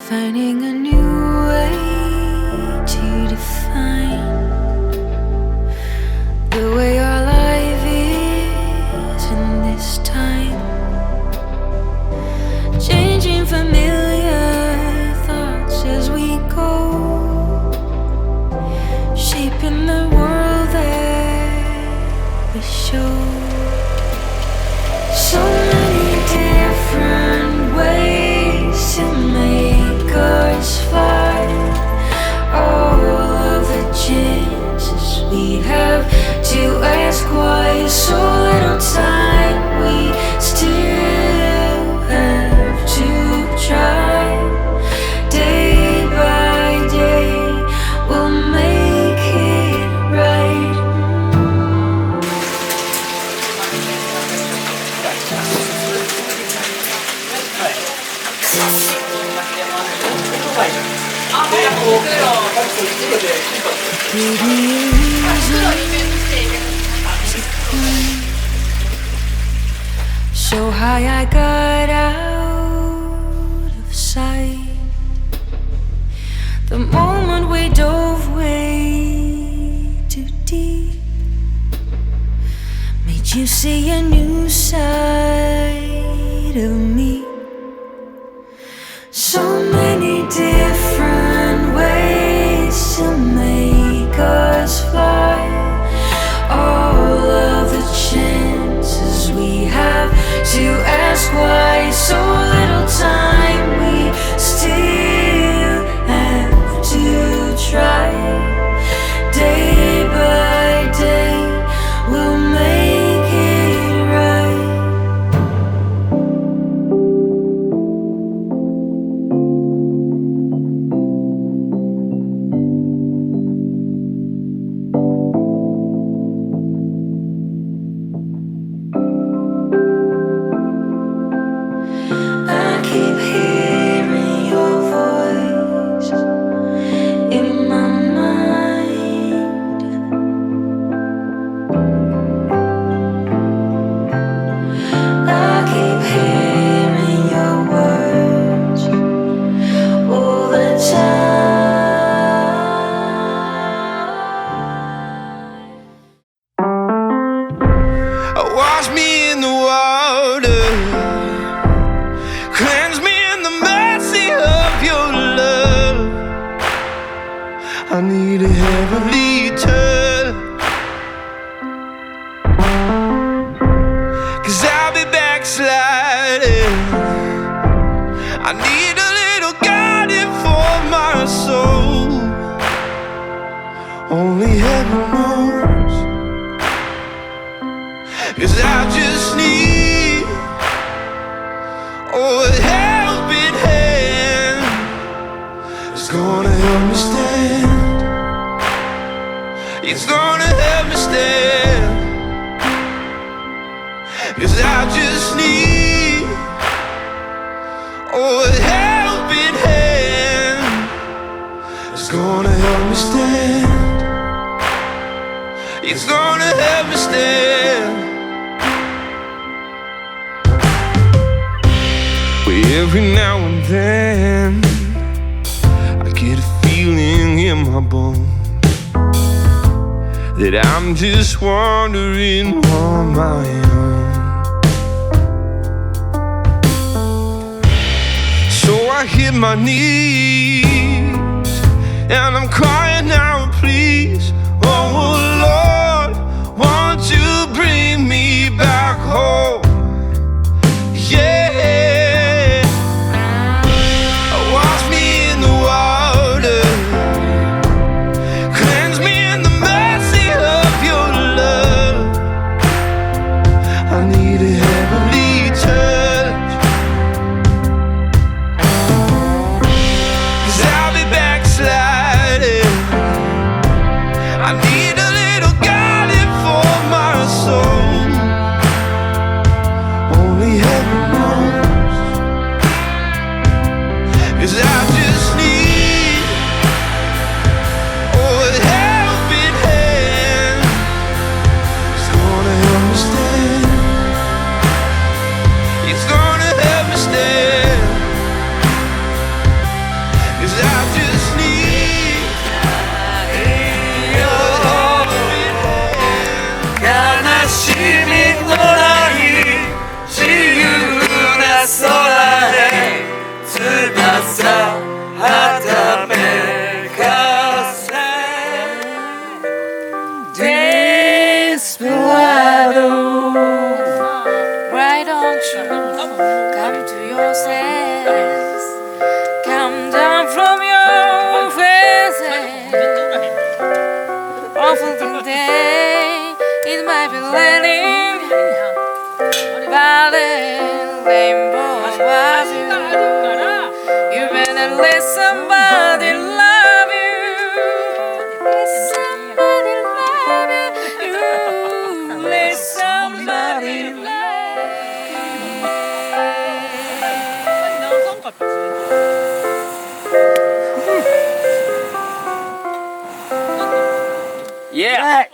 finding a new way to define the way our life is in this time, changing familiar thoughts as we go, shaping the world that we showed. So many different ways to make us fly. All of the chances we have to ask why. So little time we still have to try. Day by day we'll make it right. So high I got out of sight. The moment we dove way too deep made you see a new side of me. So many different ways to make us fly. All of the chances we have to ask why. So little time we still have to try. Day by day we'll make it right. I keep hearing your voice in my mind. I keep hearing your words all the time. Wash me in the water, cleanse me in the mercy of your love. I need a heavenly touch, 'cause I'll be backsliding. I need a little guiding for my soul. Only heaven knows, 'cause I just need a helping hand. It's gonna help me stand. It's gonna help me stand. 'Cause I just need a helping hand. It's gonna help me stand. It's gonna help me stand. Every now and then I get a feeling in my bones that I'm just wandering on my own. So I hit my knees and I'm crying out, please, oh Lord, won't you bring me back home? Yeah. Wash me in the water, cleanse me in the mercy of your love. I need a heavenly touch, 'cause I'll be backsliding. 朝はためかせ Desperado Why don't you come to your senses? Come down from your faces. Awful day, it might be raining, but a rainbow above you. You better let somebody love you. Let somebody love you. Let somebody love you. Yeah!